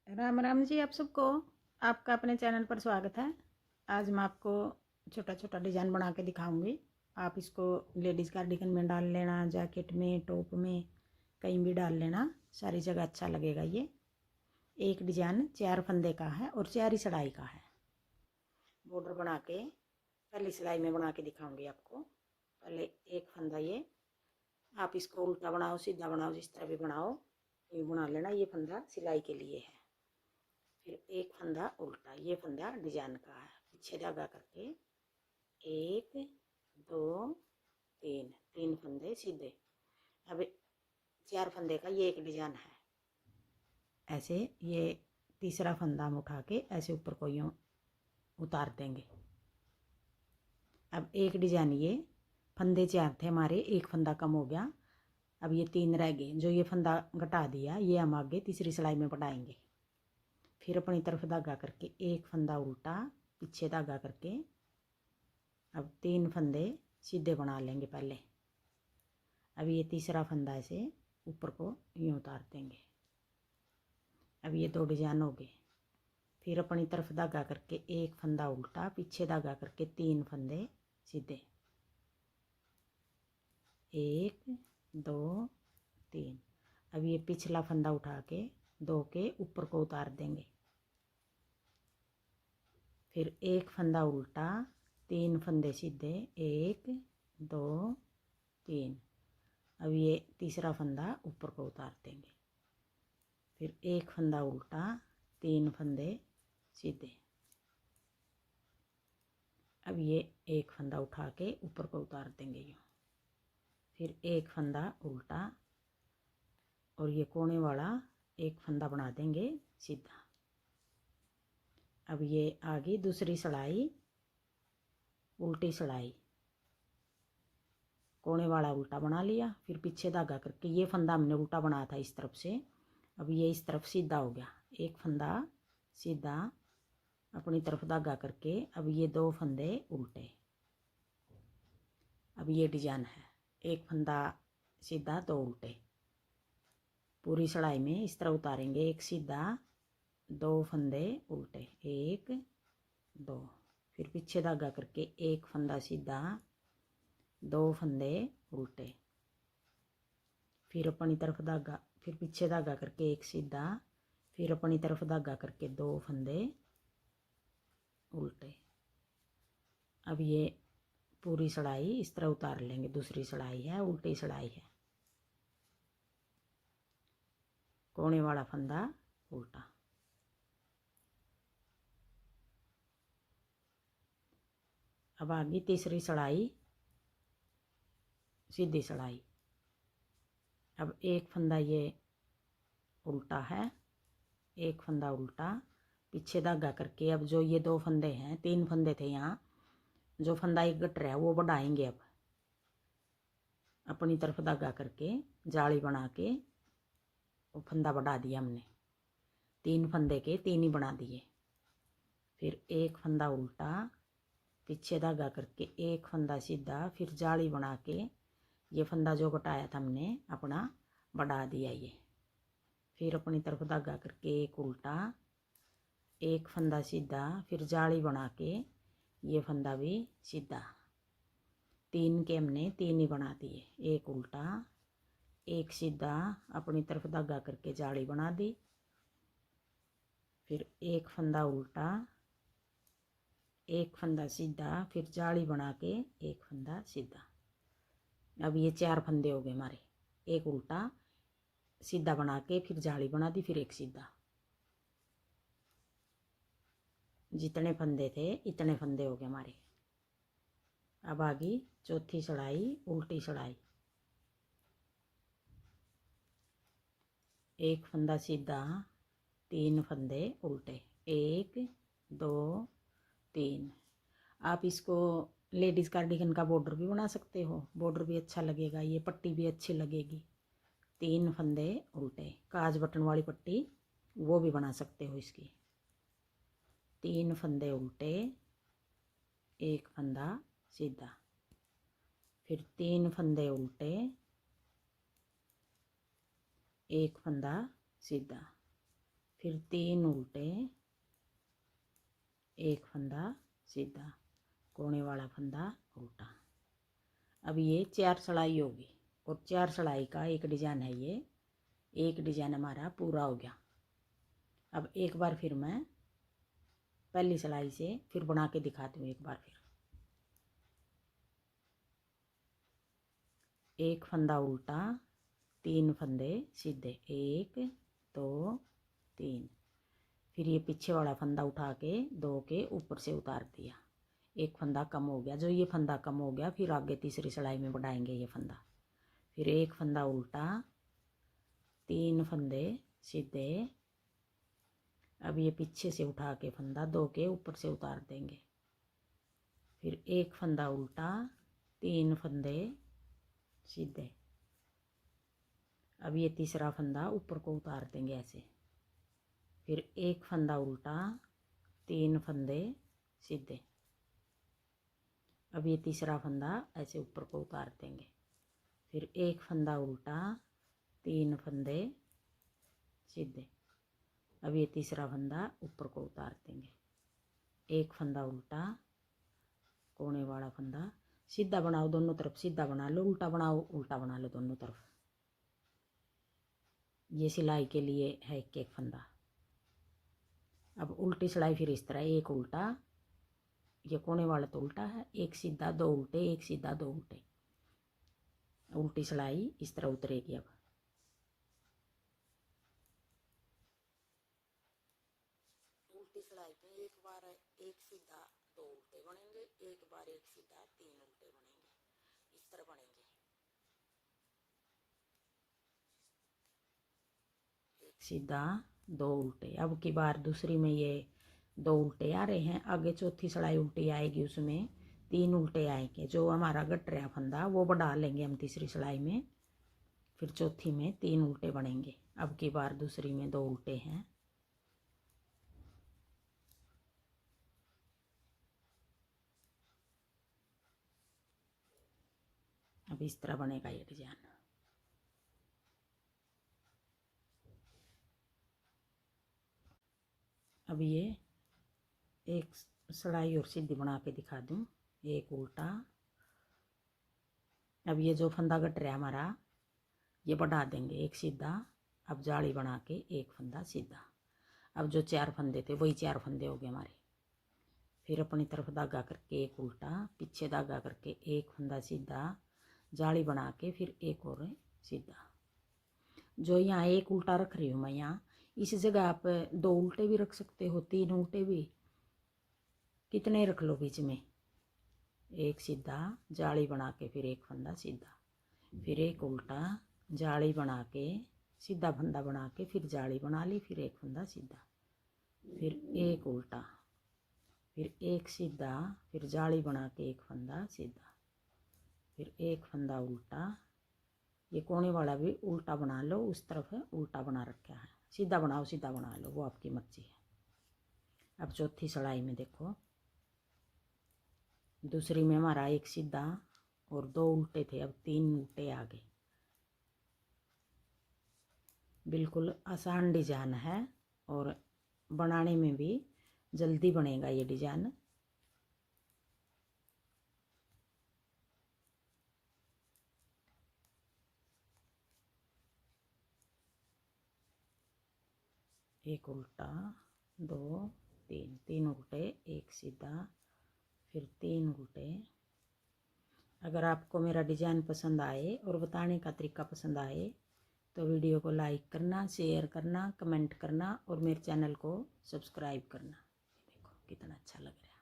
राम राम जी आप सबको। आपका अपने चैनल पर स्वागत है। आज मैं आपको छोटा छोटा डिज़ाइन बना के दिखाऊंगी। आप इसको लेडीज़ कार्डिगन में डाल लेना, जैकेट में, टॉप में, कहीं भी डाल लेना, सारी जगह अच्छा लगेगा। ये एक डिज़ाइन 4 फंदे का है और 4 ही सिलाई का है। बॉर्डर बना के पहली सिलाई में बना के दिखाऊंगी आपको। पहले एक फंदा, ये आप इसको उल्टा बनाओ, सीधा बनाओ, जिस तरह भी बनाओ ये बना लेना। ये फंदा सिलाई के लिए है। फिर एक फंदा उल्टा, ये फंदा डिजाइन का है। पीछे धागा करके 1 2 3, 3 फंदे सीधे। अब 4 फंदे का ये एक डिजाइन है। ऐसे ये तीसरा फंदा हम उठा के ऐसे ऊपर को यूं उतार देंगे। अब एक डिजाइन, ये फंदे 4 थे हमारे, एक फंदा कम हो गया। अब ये 3 रह गए, जो ये फंदा घटा दिया ये हम आगे तीसरी सिलाई में बढ़ाएंगे। फिर अपनी तरफ धागा करके एक फंदा उल्टा, पीछे धागा करके अब 3 फंदे सीधे बना लेंगे पहले। अब ये तीसरा फंदा ऐसे ऊपर को यूं उतार देंगे। अब ये 2 डिजाइन हो गए। फिर अपनी तरफ धागा करके एक फंदा उल्टा, पीछे धागा करके 3 फंदे सीधे, 1 2 3। अब ये पिछला फंदा उठा के 2 के ऊपर को उतार देंगे। फिर एक फंदा उल्टा, 3 फंदे सीधे, 1 2 3। अब ये तीसरा फंदा ऊपर को उतार देंगे। फिर एक फंदा उल्टा, 3 फंदे सीधे। अब ये एक फंदा उठा के ऊपर को उतार देंगे यूँ। फिर एक फंदा उल्टा और ये कोने वाला एक फंदा बना देंगे सीधा। अब ये आगे दूसरी सिलाई, उल्टी सिलाई, कोने वाला उल्टा बना लिया। फिर पीछे धागा करके ये फंदा हमने उल्टा बनाया था इस तरफ से, अब ये इस तरफ सीधा हो गया। एक फंदा सीधा, अपनी तरफ धागा करके अब ये 2 फंदे उल्टे। अब ये डिजाइन है, एक फंदा सीधा 2 उल्टे। पूरी सिलाई में इस तरह उतारेंगे, एक सीधा 2 फंदे उल्टे, 1 2। फिर पीछे धागा करके एक फंदा सीधा, 2 फंदे उल्टे। फिर अपनी तरफ धागा, फिर पीछे धागा करके एक सीधा, फिर अपनी तरफ धागा करके 2 फंदे उल्टे। अब ये पूरी सिलाई इस तरह उतार लेंगे। दूसरी सिलाई है, उल्टी सिलाई है, कोने वाला फंदा उल्टा। अब आगे तीसरी सिलाई, सीधी सिलाई। अब एक फंदा ये उल्टा है, एक फंदा उल्टा, पीछे धागा करके अब जो ये 2 फंदे हैं, 3 फंदे थे यहाँ, जो फंदा एक घट रहा है वो बढ़ाएंगे। अब अपनी तरफ धागा करके जाली बना के वो फंदा बढ़ा दिया हमने। 3 फंदे के 3 ही बना दिए। फिर एक फंदा उल्टा, पीछे धागा करके एक फंदा सीधा, फिर जाली बना के ये फंदा जो घटाया था हमने अपना बढ़ा दिया ये। फिर अपनी तरफ धागा करके एक उल्टा, एक फंदा सीधा, फिर जाली बना के ये फंदा भी सीधा। 3 के हमने 3 ही बना दिए, एक उल्टा, एक सीधा, अपनी तरफ धागा करके जाली बना दी। फिर एक फंदा उल्टा, एक फंदा सीधा, फिर जाली बना के एक फंदा सीधा। अब ये 4 फंदे हो गए हमारे। एक उल्टा सीधा बना के फिर जाली बना दी, फिर एक सीधा। जितने फंदे थे इतने फंदे हो गए हमारे। अब आगे चौथी सिलाई, उल्टी सिलाई। एक फंदा सीधा, 3 फंदे उल्टे, 1 2 3। आप इसको लेडीज़ कार्डिगन का बॉर्डर भी बना सकते हो, बॉर्डर भी अच्छा लगेगा, ये पट्टी भी अच्छी लगेगी। 3 फंदे उल्टे, काज बटन वाली पट्टी वो भी बना सकते हो इसकी। 3 फंदे उल्टे, एक फंदा सीधा, फिर 3 फंदे उल्टे, एक फंदा सीधा, फिर 3 उल्टे, एक फंदा सीधा, कोने वाला फंदा उल्टा। अब ये 4 सिलाई होगी और 4 सिलाई का एक डिजाइन है ये। एक डिजाइन हमारा पूरा हो गया। अब एक बार फिर मैं पहली सिलाई से फिर बना के दिखाती हूँ। एक बार फिर एक फंदा उल्टा, 3 फंदे सीधे, 1 2 3। फिर ये पीछे वाला फंदा उठा के 2 के ऊपर से उतार दिया, एक फंदा कम हो गया। जो ये फंदा कम हो गया फिर आगे तीसरी सिलाई में बढ़ाएंगे ये फंदा। फिर एक फंदा उल्टा, 3 फंदे सीधे। अब ये पीछे से उठा के फंदा 2 के ऊपर से उतार देंगे। फिर एक फंदा उल्टा, 3 फंदे सीधे। अब ये तीसरा फंदा ऊपर को उतार देंगे ऐसे। फिर एक फंदा उल्टा, 3 फंदे सीधे। अब ये तीसरा फंदा ऐसे ऊपर को उतार देंगे। फिर एक फंदा उल्टा, 3 फंदे सीधे। अब ये तीसरा फंदा ऊपर को उतार देंगे। एक फंदा उल्टा, कोने वाला फंदा सीधा बनाओ, दोनों तरफ सीधा बना लो, उल्टा बनाओ उल्टा बना लो दोनों तरफ। ये सिलाई के लिए है एक फंदा। अब उल्टी सिलाई फिर इस तरह, एक उल्टा, ये कोने वाला तो उल्टा है, एक सीधा 2 उल्टे, एक सीधा 2 उल्टे। उल्टी सिलाई इस तरह उतरेगी। अब उल्टी सिलाई पे एक बार एक सीधा 2 उल्टे बनेंगे, एक बार एक सीधा 3 उल्टे बनेंगे, इस तरह बनेंगे। एक सीधा 2 उल्टे। अब की बार दूसरी में ये 2 उल्टे आ रहे हैं, आगे चौथी सिलाई उल्टी आएगी, उसमें 3 उल्टे आएंगे। जो हमारा गट रहा फंदा वो बढ़ा लेंगे हम तीसरी सिलाई में। फिर चौथी में 3 उल्टे बनेंगे। अब की बार दूसरी में 2 उल्टे हैं। अब इस तरह बनेगा ये डिजाइन। अब ये एक सिलाई और सीधी बना के दिखा दूं, एक उल्टा। अब ये जो फंदा कट रहा है हमारा ये बढ़ा देंगे, एक सीधा। अब जाली बना के एक फंदा सीधा। अब जो 4 फंदे थे वही 4 फंदे हो गए हमारे। फिर अपनी तरफ धागा करके एक उल्टा, पीछे धागा करके एक फंदा सीधा, जाली बना के फिर एक और सीधा। जो यहाँ एक उल्टा रख रही हूँ मैं, यहाँ इस जगह आप 2 उल्टे भी रख सकते हो, 3 उल्टे भी, कितने रख लो बीच में। एक सीधा, जाली बना के फिर एक फंदा सीधा, फिर एक उल्टा, जाली बना के सीधा फंदा बना के फिर जाली बना ली, फिर एक फंदा सीधा, फिर एक उल्टा, फिर एक सीधा, फिर जाली बना के एक फंदा सीधा, फिर एक फंदा उल्टा। ये कोने वाला भी उल्टा बना लो, उस तरफ उल्टा बना रखा है, सीधा बनाओ सीधा बना लो, वो आपकी मर्जी है। अब चौथी सिलाई में देखो, दूसरी में हमारा एक सीधा और 2 उल्टे थे, अब 3 उल्टे आ गए। बिल्कुल आसान डिजाइन है और बनाने में भी जल्दी बनेगा ये डिजाइन। एक उल्टा, 2 3, 3 उल्टे, एक सीधा, फिर 3 उल्टे। अगर आपको मेरा डिजाइन पसंद आए और बताने का तरीका पसंद आए तो वीडियो को लाइक करना, शेयर करना, कमेंट करना और मेरे चैनल को सब्सक्राइब करना। देखो कितना अच्छा लग रहा है।